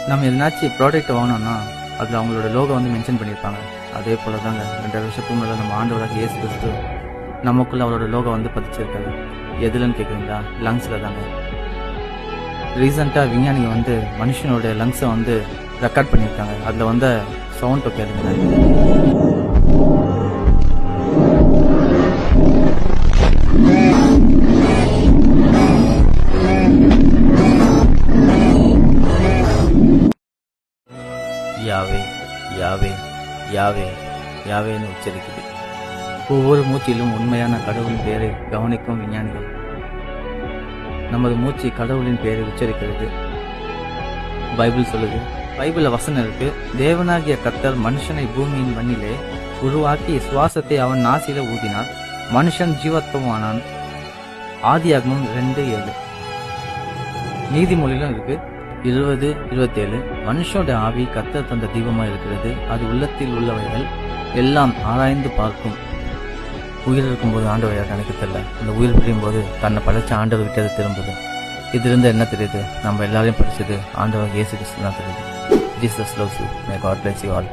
நம்ம எதனாச்சும் ப்ராடக்ட் வாங்கினோம்னா அதில் அவங்களோட லோகோ வந்து மென்ஷன் பண்ணியிருப்பாங்க. அதே போல தாங்க 2000 வருஷத்துக்கு முன்னாடி நம்ம ஆண்டவராக இயேசு கிறிஸ்து நமக்குள்ள அவரோட லோகோ வந்து பதிச்சிருக்காரு. எதுலன்னு கேட்குறீங்களா? லங்ஸில் தாங்க. ரீசெண்டாக விஞ்ஞானிங்க வந்து மனுஷனோட லங்ஸை வந்து ரெக்கார்ட் பண்ணியிருக்காங்க. அதில் வந்து சவுண்ட் கேளுங்க. யாவே யாவே யாவே யாவேன்னு உச்சரிக்குது. ஒவ்வொரு மூச்சிலும் உண்மையான கடவுளின் பெயரை கவனிக்கும் விஞ்ஞானிகள் நமது மூச்சு கடவுளின் பெயரை உச்சரிக்கிறது. பைபிள் சொல்லுது, பைபிள்ல வசனம் இருக்கு, தேவனாகிய கர்த்தர் மனுஷனை பூமியின் மண்ணிலே உருவாக்கி சுவாசத்தை அவன் நாசில ஊதினார், மனுஷன் ஜீவத்துவமானான். ஆதியாகமம் 2:7. நீதிமொழியிலும் இருக்கு 20:27. மனுஷனோட ஆவி கர்த்தர் தந்த தீபமா இருக்கிறது, அது உள்ளத்தில் உள்ளவைகள் எல்லாம் ஆராய்ந்து பார்க்கும். உயிர் இருக்கும்போது ஆண்டவர் யாரும் நினைக்க தெரியல, அந்த உயிர் பிரியும் போது தன்னை படைச்ச ஆண்டவர் கிட்ட அது திரும்புது. இதிலிருந்து என்ன தெரியுது? நம்ம எல்லாரையும் படிச்சது ஆண்டவர் இயேசு கிறிஸ்து தான் தெரியுது. Jesus loves you. May God bless you all.